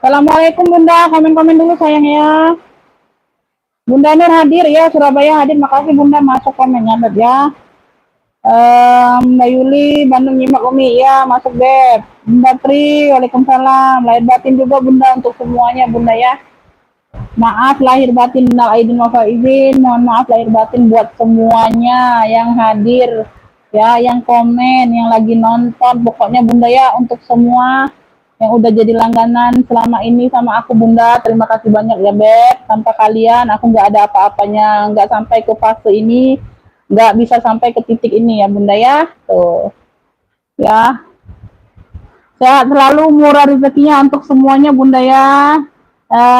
Assalamualaikum Bunda, komen-komen dulu sayang ya. Bunda Nur hadir ya, Surabaya hadir, makasih Bunda masuk komennya Beb ya. Mbak Yuli, Bandung nyimak Umi ya, masuk Beb. Bunda Tri, Waalaikumsalam. Lahir batin juga Bunda untuk semuanya Bunda ya. Maaf lahir batin minal aidin wal faizin, mohon maaf lahir batin buat semuanya yang hadir ya, yang komen, yang lagi nonton, pokoknya Bunda ya, untuk semua yang udah jadi langganan selama ini sama aku Bunda, terima kasih banyak ya Beb. Tanpa kalian aku nggak ada apa-apanya, nggak sampai ke fase ini, nggak bisa sampai ke titik ini ya Bunda ya. Tuh ya, sehat selalu, murah rezekinya untuk semuanya Bunda ya.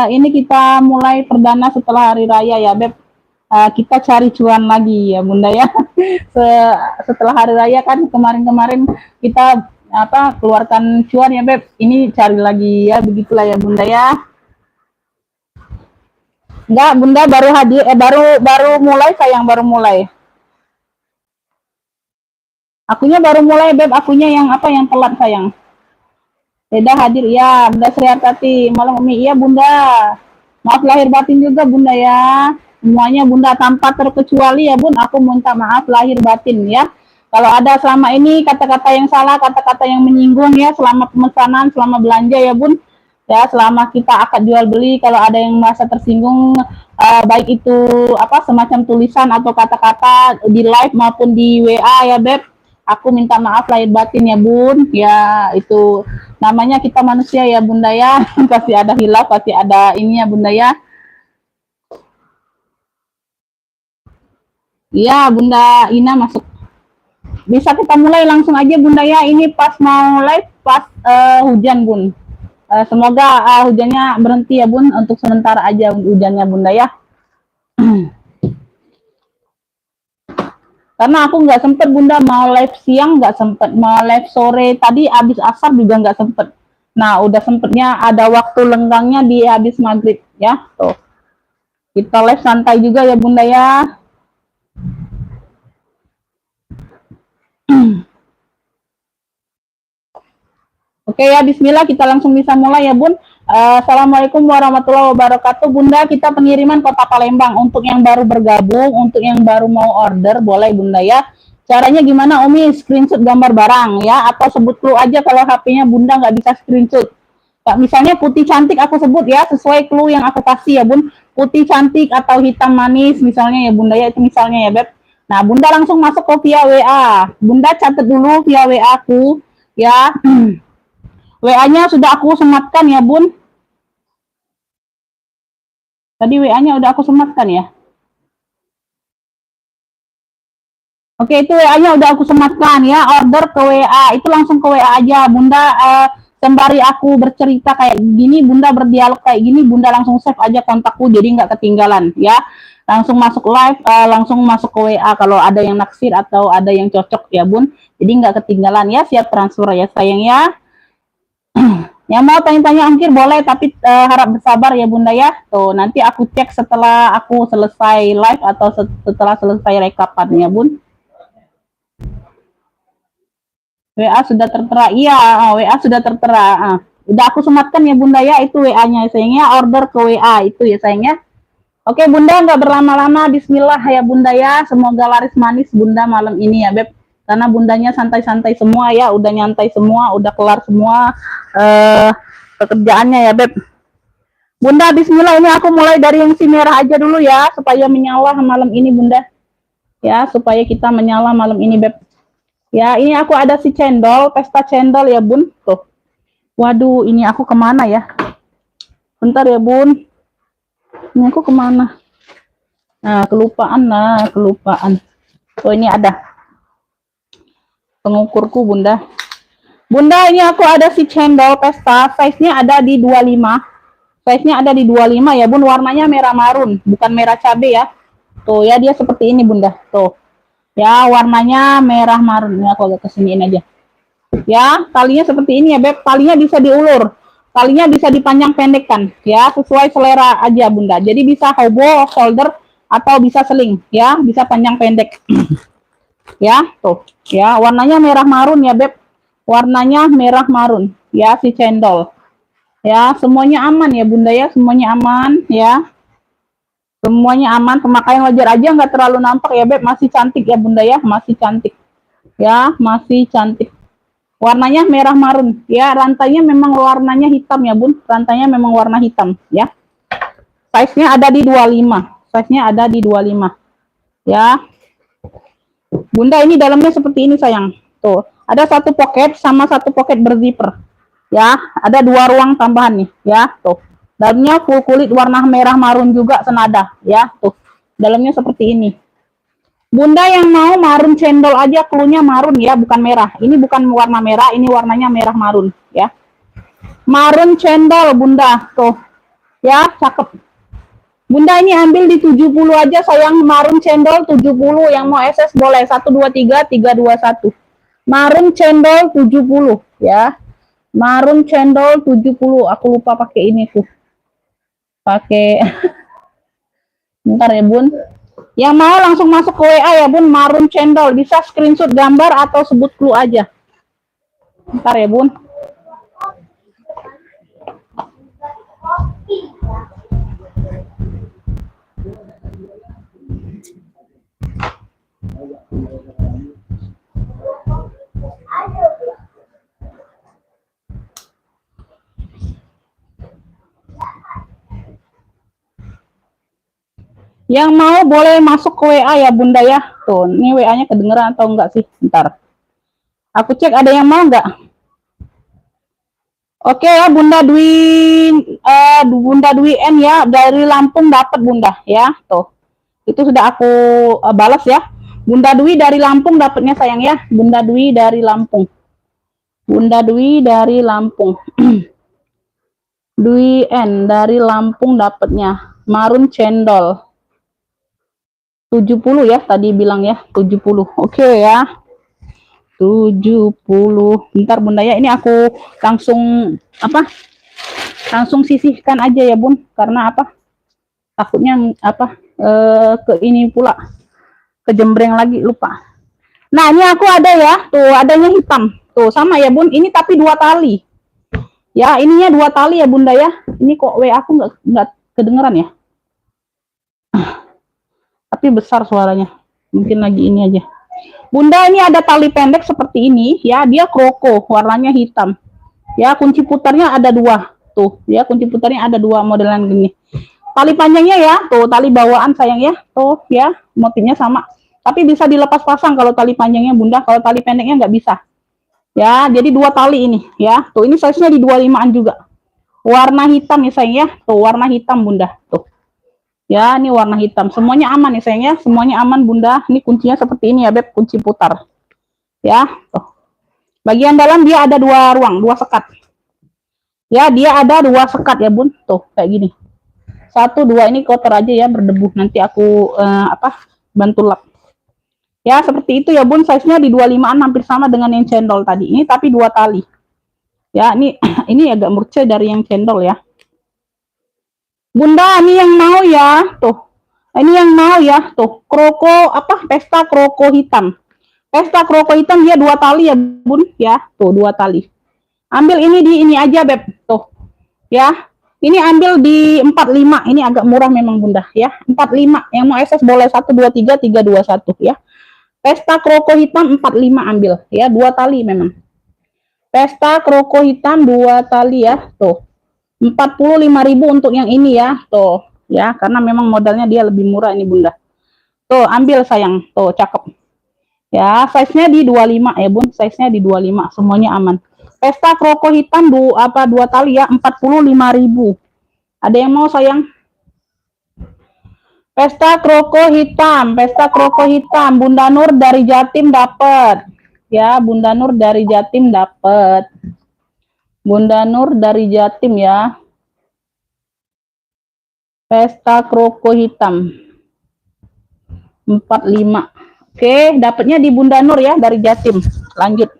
Ini kita mulai perdana setelah hari raya ya Beb. Kita cari cuan lagi ya Bunda ya. Setelah hari raya kan kemarin-kemarin kita keluarkan cuan ya Beb. Ini cari lagi ya, begitulah ya Bunda ya. Enggak, Bunda baru hadir, baru mulai sayang, baru mulai. Akunya baru mulai Beb, akunya yang yang telat sayang. Beda hadir ya, Bunda Sri Hartati, malam Umi iya Bunda. Maaf lahir batin juga Bunda ya. Semuanya Bunda tanpa terkecuali ya Bun, aku minta maaf lahir batin ya. Kalau ada selama ini kata-kata yang salah, kata-kata yang menyinggung ya, selama pemesanan, selama belanja ya Bun. Ya, selama kita akad jual beli, kalau ada yang merasa tersinggung, baik itu semacam tulisan atau kata-kata di live maupun di WA ya Beb, aku minta maaf lahir batin ya Bun. Ya, itu namanya kita manusia ya Bunda ya. Pasti ada hilaf, pasti ada ini ya Bunda ya. Iya Bunda Ina masuk. Bisa kita mulai langsung aja Bunda ya. Ini pas mau live pas hujan Bun. Semoga hujannya berhenti ya Bun, untuk sementara aja hujannya Bunda ya. Karena aku nggak sempet Bunda, mau live siang nggak sempet, mau live sore tadi abis asar juga nggak sempet. Nah udah sempetnya ada waktu lenggangnya di habis maghrib ya. Tuh kita live santai juga ya Bunda ya. Oke ya, bismillah, kita langsung bisa mulai ya Bun. Assalamualaikum warahmatullahi wabarakatuh Bunda. Kita pengiriman Kota Palembang. Untuk yang baru bergabung, untuk yang baru mau order, boleh Bunda ya. Caranya gimana Umi? Screenshot gambar barang ya, atau sebut clue aja kalau HP-nya Bunda nggak bisa screenshot. Misalnya putih cantik aku sebut ya, sesuai clue yang aku kasih ya Bun. Putih cantik atau hitam manis misalnya ya Bunda ya, itu misalnya ya Beb. Nah Bunda langsung masuk ke via WA. Bunda catat dulu via WA aku ya. WA-nya sudah aku sematkan ya Bun. Tadi WA-nya udah aku sematkan ya. Oke, itu WA-nya udah aku sematkan ya. Order ke WA, itu langsung ke WA aja. Bunda sembari aku bercerita kayak gini, Bunda berdialog kayak gini, Bunda langsung save aja kontakku jadi nggak ketinggalan ya. Langsung masuk live, langsung masuk ke WA kalau ada yang naksir atau ada yang cocok ya Bun. Jadi nggak ketinggalan ya, siap transfer ya sayang ya. Yang mau tanya-tanya ongkir boleh, tapi harap bersabar ya Bunda ya. Tuh, nanti aku cek setelah aku selesai live atau setelah selesai rekapan ya Bun. WA sudah tertera. Iya, WA sudah tertera. Udah aku sematkan ya Bunda ya, itu WA-nya sayangnya, order ke WA itu ya sayangnya. Oke Bunda, nggak berlama-lama, bismillah ya Bunda ya. Semoga laris manis Bunda malam ini ya Beb. Karena Bundanya santai-santai semua ya, udah nyantai semua, udah kelar semua pekerjaannya ya Beb. Bunda, bismillah, ini aku mulai dari yang si merah aja dulu ya, supaya menyala malam ini Bunda. Ya, supaya kita menyala malam ini Beb. Ya, ini aku ada si cendol, pesta cendol ya Bun. Tuh. Waduh, ini aku kemana ya? Bentar ya Bun. Ini aku kemana? Nah, kelupaan. Oh, ini ada pengukurku Bunda. Bunda, ini aku ada si cendol pesta, size-nya ada di 25. Size-nya ada di 25 ya Bun, warnanya merah marun, bukan merah cabai ya. Tuh ya, dia seperti ini Bunda. Tuh. Ya, warnanya merah marun. Ini aku agak kesiniin aja. Ya, talinya seperti ini ya Beb. Talinya bisa diulur. Talinya bisa dipanjang pendekkan. Ya, sesuai selera aja Bunda. Jadi bisa hobo, shoulder, atau bisa seling. Ya, bisa panjang pendek. Ya, tuh. Ya, warnanya merah marun ya Beb. Warnanya merah marun. Ya, si cendol. Ya, semuanya aman ya Bunda ya. Semuanya aman ya. Semuanya aman, pemakaian wajar aja, nggak terlalu nampak ya Beb, masih cantik ya Bunda ya, masih cantik. Ya, masih cantik. Warnanya merah marun. Ya, rantainya memang warnanya hitam ya Bun, rantainya memang warna hitam ya. Size-nya ada di 25. Size-nya ada di 25. Ya. Bunda, ini dalamnya seperti ini sayang. Tuh, ada satu pocket sama satu pocket berzipper. Ya, ada 2 ruang tambahan nih, ya, tuh. Dalamnya full kulit warna merah marun juga senada ya, tuh dalamnya seperti ini. Bunda yang mau marun cendol aja, cluenya marun ya, bukan merah. Ini bukan warna merah, ini warnanya merah marun ya. Marun cendol Bunda, tuh ya, cakep. Bunda ini ambil di 70 aja sayang, marun cendol 70. Yang mau SS boleh 123 321. Marun cendol 70 ya. Marun cendol 70. Aku lupa pakai ini tuh. Pakai bentar ya Bun. Yang mau langsung masuk ke WA ya Bun, marun cendol, bisa screenshot gambar atau sebut clue aja. Bentar ya Bun. Yang mau boleh masuk ke WA ya Bunda ya. Tuh, ini WA-nya kedengeran atau enggak sih? Bentar. Aku cek ada yang mau enggak? Oke ya Bunda Dwi N ya, dari Lampung dapat Bunda ya. Tuh. Itu sudah aku balas ya. Bunda Dwi dari Lampung dapatnya sayang ya. Bunda Dwi dari Lampung. Bunda Dwi dari Lampung. Dwi N dari Lampung dapatnya. Marun cendol. 70 ya tadi bilang ya, 70. Oke ya. 70. Bentar Bunda ya, ini aku langsung apa? Langsung sisihkan aja ya Bun, karena apa? Takutnya apa? Ke ini pula. Kejembreng lagi lupa. Nah, ini aku ada ya. Tuh, adanya hitam. Tuh, sama ya Bun. Ini tapi 2 tali. Ya, ininya 2 tali ya Bunda ya. Ini kok WA aku nggak kedengeran ya. Tapi besar suaranya. Mungkin lagi ini aja. Bunda, ini ada tali pendek seperti ini ya, dia kroko, warnanya hitam. Ya, kunci putarnya ada 2. Tuh, ya kunci putarnya ada 2 modelan gini. Tali panjangnya ya, tuh tali bawaan sayang ya. Tuh ya, motifnya sama. Tapi bisa dilepas pasang kalau tali panjangnya Bunda, kalau tali pendeknya nggak bisa. Ya, jadi 2 tali ini ya. Tuh, ini size-nya di 25-an juga. Warna hitam ya sayang ya. Tuh, warna hitam Bunda. Tuh. Ya, ini warna hitam. Semuanya aman ya sayang ya. Semuanya aman Bunda. Ini kuncinya seperti ini ya Beb, kunci putar. Ya, tuh. Bagian dalam dia ada 2 ruang, 2 sekat. Ya, dia ada 2 sekat ya Bun. Tuh, kayak gini. 1, 2 ini kotor aja ya, berdebu. Nanti aku bantu lap. Ya, seperti itu ya Bun. Size-nya di 25-an hampir sama dengan yang cendol tadi. Ini tapi 2 tali. Ya, ini ini agak murce dari yang cendol ya. Bunda, ini yang mau ya, tuh. Ini yang mau ya, tuh. Kroko pesta kroko hitam. Pesta kroko hitam dia 2 tali ya, Bun, ya. Tuh, 2 tali. Ambil ini di ini aja, Beb. Tuh. Ya. Ini ambil di 45. Ini agak murah memang, Bunda, ya. 45. Yang mau SS boleh 1 2 3 3 2 1 ya. Pesta kroko hitam 45 ambil, ya. 2 tali memang. Pesta kroko hitam 2 tali ya, tuh. 45.000 untuk yang ini ya, tuh ya, karena memang modalnya dia lebih murah ini Bunda. Tuh, ambil sayang, tuh cakep. Ya, size-nya di 25 ya Bun, size-nya di 25, semuanya aman. Pesta kroko hitam 2 tali ya, 45.000. Ada yang mau sayang? Pesta kroko hitam, Bunda Nur dari Jatim dapat. Ya, Bunda Nur dari Jatim dapat. Bunda Nur dari Jatim ya. Pesta kroko hitam 45. Oke, dapatnya di Bunda Nur ya dari Jatim. Lanjut.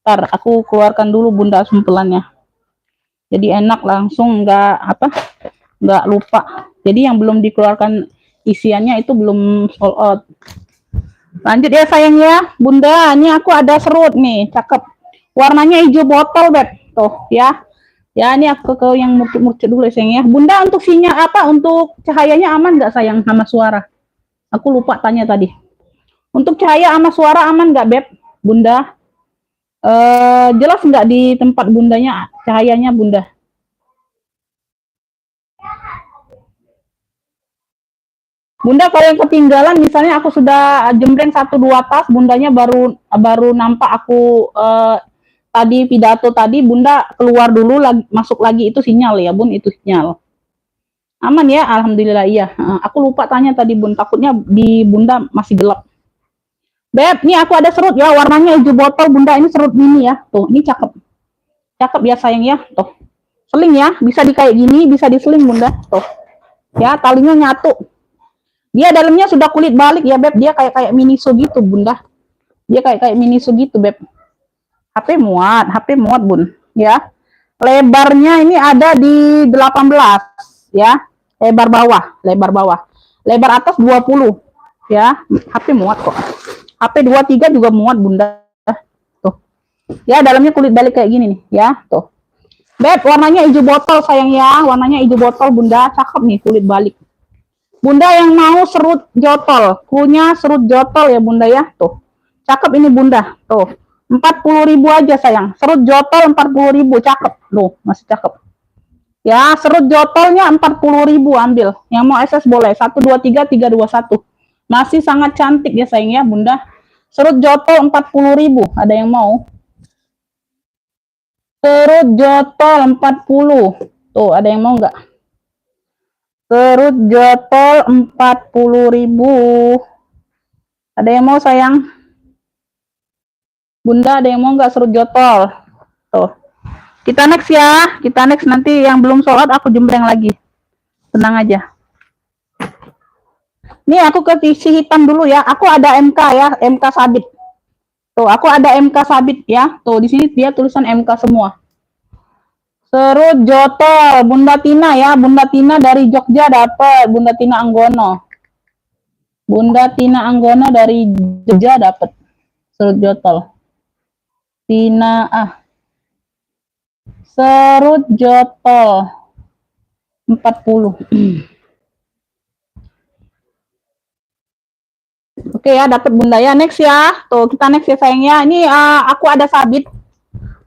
Ntar aku keluarkan dulu Bunda sumpelannya. Jadi enak langsung nggak lupa. Jadi yang belum dikeluarkan isiannya itu belum sold out. Lanjut ya sayang ya. Bunda, ini aku ada serut nih, cakep. Warnanya hijau botol, Beb. Tuh ya. Ya, ini aku ke yang murcuk dulu sayang ya. Bunda, untuk sinyal untuk cahayanya aman nggak sayang sama suara? Aku lupa tanya tadi. Untuk cahaya sama suara aman nggak Beb? Bunda? Jelas nggak di tempat Bundanya cahayanya Bunda? Bunda, kalau yang ketinggalan misalnya aku sudah jembreng 1-2 tas, Bundanya baru nampak aku tadi pidato tadi, Bunda keluar dulu masuk lagi, itu sinyal ya Bun, itu sinyal. Aman ya, alhamdulillah iya. Aku lupa tanya tadi Bun, takutnya di Bunda masih gelap. Beb, ini aku ada serut ya, warnanya hijau botol Bunda, ini serut mini ya. Tuh, ini cakep. Cakep ya sayang ya, tuh. Seling ya, bisa di kayak gini, bisa diseling Bunda. Tuh. Ya, talinya nyatu. Dia dalamnya sudah kulit balik ya Beb, dia kayak miniso gitu Bunda. Dia kayak miniso gitu Beb. HP muat Bun, ya. Lebarnya ini ada di 18 ya. Lebar bawah. Lebar atas 20 ya. HP muat kok. HP 23 juga muat Bunda. Tuh. Ya, dalamnya kulit balik kayak gini nih, ya. Tuh. Beb, warnanya hijau botol sayang ya. Warnanya hijau botol Bunda, cakep nih kulit balik. Bunda yang mau serut jotol, punya serut jotol ya Bunda ya, tuh. Cakep ini Bunda, tuh. 40.000 aja sayang. Serut jotol 40.000, cakep. Loh, masih cakep. Ya, serut jotolnya 40.000 ambil. Yang mau SS boleh. 1 2 3 3 2 1. Masih sangat cantik ya sayang ya Bunda. Serut jotol 40.000. Ada yang mau? Serut jotol 40. Tuh, ada yang mau nggak? Serut jotol 40.000. Ada yang mau sayang? Bunda, ada yang mau nggak serut jotol? Tuh. Kita next ya. Kita next, nanti yang belum sholat aku jembreng lagi. Tenang aja. Nih aku ke isi hitam dulu ya. Aku ada MK ya, MK sabit. Tuh, aku ada MK sabit ya. Tuh, di sini dia tulisan MK semua. Serut jotol, Bunda Tina ya. Bunda Tina dari Jogja dapat. Bunda Tina Anggono. Bunda Tina Anggono dari Jogja dapat. Serut jotol. Tina serut jotol 40. Oke ya, dapat Bunda ya. Next ya. Tuh, kita next ya sayangnya. Ini aku ada sabit.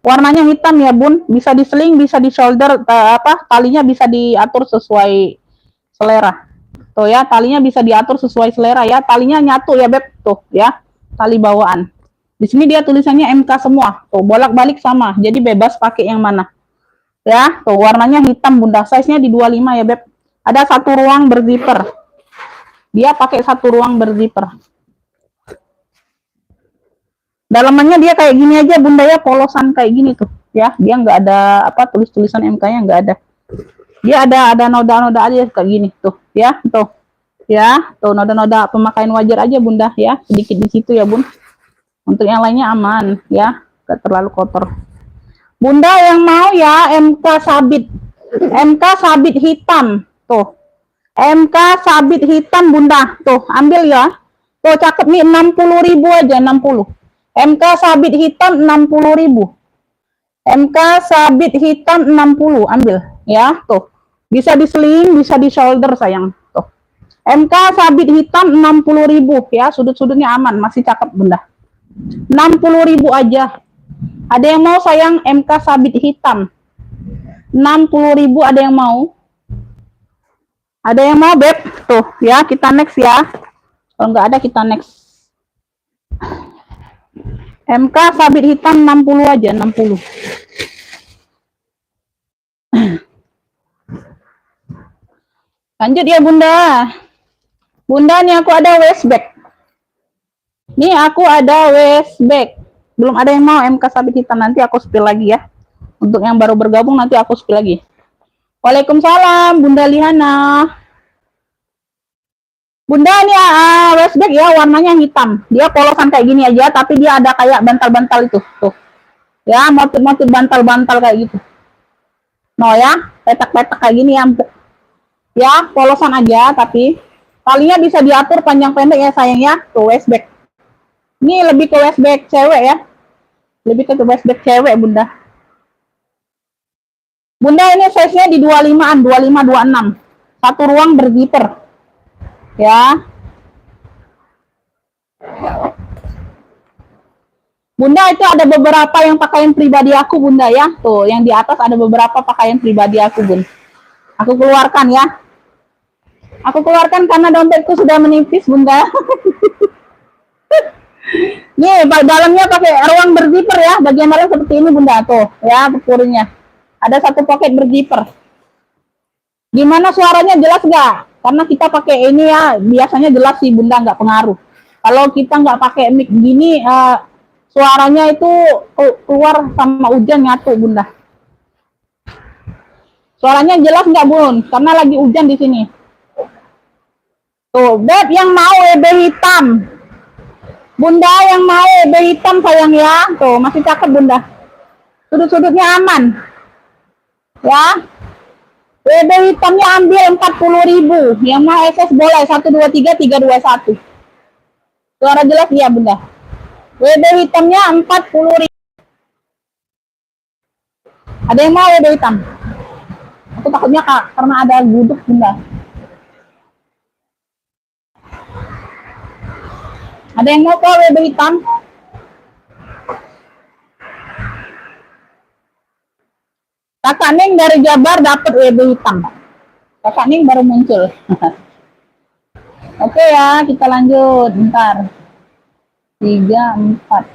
Warnanya hitam ya Bun, bisa di sling, bisa di shoulder, talinya bisa diatur sesuai selera. Tuh ya, talinya bisa diatur sesuai selera ya. Talinya nyatu ya Beb, tuh ya. Tali bawaan. Di sini dia tulisannya MK semua. Tuh, bolak-balik sama. Jadi bebas pakai yang mana. Ya, tuh warnanya hitam Bunda. Size-nya di 25 ya Beb. Ada satu ruang berzipper. Dia pakai satu ruang berzipper. Dalamannya dia kayak gini aja bunda ya, polosan kayak gini tuh ya. Dia nggak ada apa tulis-tulisan MK-nya nggak ada. Dia ada noda-noda aja kayak gini tuh ya, tuh ya, tuh noda-noda pemakaian wajar aja bunda ya, sedikit di situ ya bun. Untuk yang lainnya aman ya, nggak terlalu kotor. Bunda yang mau ya MK sabit, MK sabit hitam tuh, MK sabit hitam bunda tuh, ambil ya. Tuh cakep nih, 60.000 aja, 60. MK sabit hitam 60.000. MK sabit hitam 60, ambil ya tuh. Bisa di sling, bisa di shoulder sayang. Tuh. MK sabit hitam 60.000 ya, sudut-sudutnya aman, masih cakep bunda. 60.000 aja. Ada yang mau sayang MK sabit hitam? 60.000 ada yang mau? Ada yang mau beb? Tuh ya, kita next ya. Kalau nggak ada kita next. MK sabit hitam 60 aja, 60. Lanjut ya bunda. Bunda nih aku ada waist bag. Nih aku ada waist bag. Belum ada yang mau MK sabit hitam, nanti aku spill lagi ya. Untuk yang baru bergabung nanti aku spill lagi. Waalaikumsalam Bunda Lihana. Bunda ini waist bag ya, warnanya hitam. Dia polosan kayak gini aja, tapi dia ada kayak bantal-bantal itu. Tuh. Ya, motif-motif bantal-bantal kayak gitu. No ya, petak-petak kayak gini ya, empuk. Ya, polosan aja, tapi talinya bisa diatur panjang pendek ya sayang ya. Tuh waist bag. Ini lebih ke waist bag cewek ya. Lebih ke waist bag cewek bunda. Bunda ini size-nya di 25-an, 25-26. Satu ruang berzipper. Ya. Bunda itu ada beberapa yang pakaian pribadi aku bunda ya. Tuh, yang di atas ada beberapa pakaian pribadi aku bun. Aku keluarkan ya. Aku keluarkan karena dompetku sudah menipis bunda. Nih, dalamnya pakai ruang berzipper ya. Bagian dalam seperti ini bunda tuh ya, ukurannya. Ada satu pocket berzipper. Gimana suaranya, jelas nggak? Karena kita pakai ini ya, biasanya jelas sih bunda, nggak pengaruh. Kalau kita nggak pakai mic gini, suaranya itu keluar sama hujan nyatu bunda. Suaranya jelas nggak bun? Karena lagi hujan di sini. Tuh, beb yang mau EB hitam. Bunda yang mau EB hitam sayang ya. Tuh, masih cakep bunda. Sudut-sudutnya aman. Ya. EB hitamnya ambil 40.000. Yang mau SS boleh 123 321. Suara jelas ya bunda. WB hitamnya 40.000. Ada yang mau WB hitam? Aku takutnya kak, karena ada guduk bunda. Ada yang mau kok WB hitam? Kakak Ning dari Jabar dapat WB hitam. Kakak Ning baru muncul. Oke ya, kita lanjut. Bentar. 3, 4.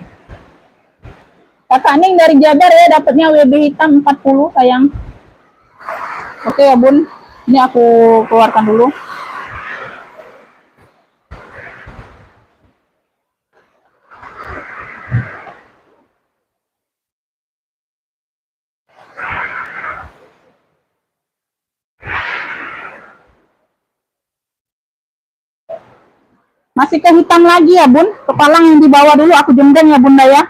Kakak Ning dari Jabar ya, dapatnya WB hitam 40 sayang. Oke ya bun, ini aku keluarkan dulu. Masih ke hitam lagi ya bun, kepala yang di bawah dulu aku jembreng ya bunda ya.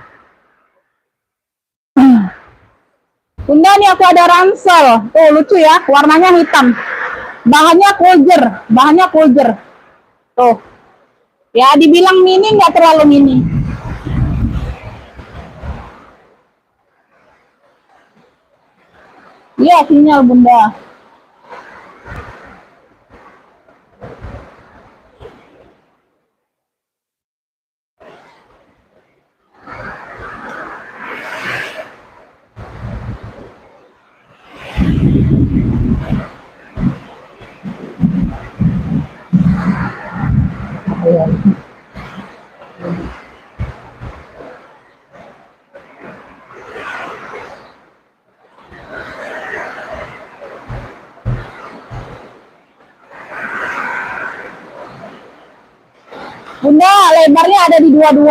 Bunda nih aku ada ransel, tuh lucu ya, warnanya hitam, bahannya kuljer, tuh, ya dibilang mini nggak terlalu mini. Iya sinyal bunda. Bunda, lebarnya ada di 22.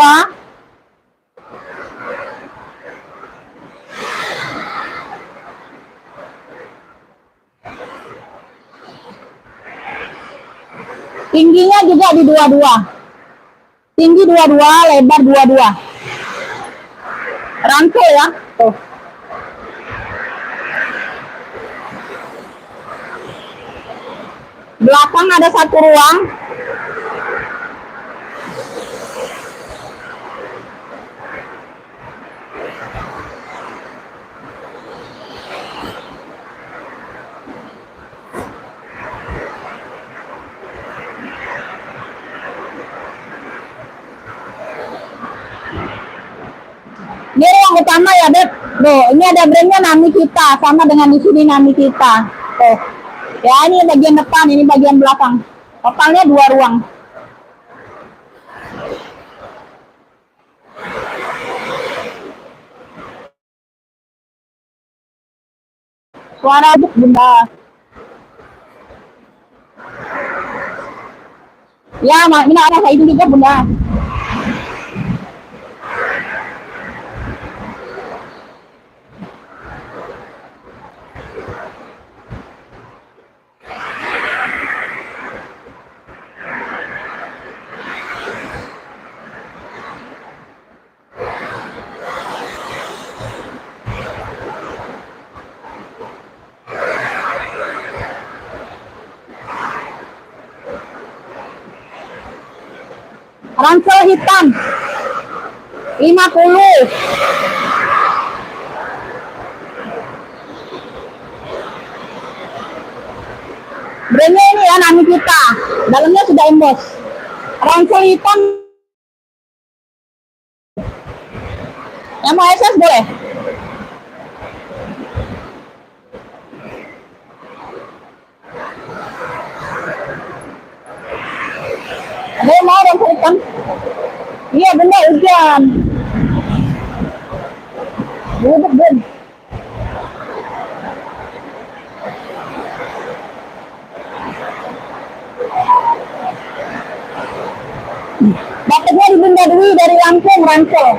Tingginya juga di 22. Tinggi 22, lebar 22. Rantai ya. Tuh. Belakang ada satu ruang. Ini ruang utama ya, Beb. Tuh, ini ada brandnya Nami Kita, sama dengan di sini Nami Kita. Tuh. Ya, ini bagian depan, ini bagian belakang. Totalnya 2 ruang. Suara buk, Bunda. Ya, ini ada kayak ini juga, Bunda. Ransel hitam 50. Brandnya ini ya Nami Kita. Dalamnya sudah emboss. Ransel hitam. Yang mau SS boleh? Ada yang mau ransel hitam? Iya bener, hujan. Duduk, Ben. Dapatnya di Bunda Dwi dari Lampung, ransel.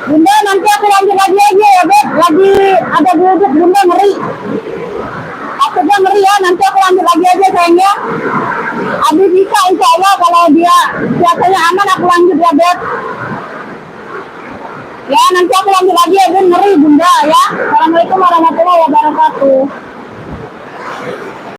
Bunda, nanti aku lanjut lagi aja ya, Beb. Lagi ada duduk, Bunda ngeri. Takutnya ngeri ya, nanti aku lanjut lagi aja sayangnya. Abi bisa insya Allah kalau dia biasanya aman aku lanjut ya, Beb. Ya, nanti aku lanjut lagi ya, Bunda. Ngeri, Bunda ya. Assalamualaikum warahmatullahi wabarakatuh.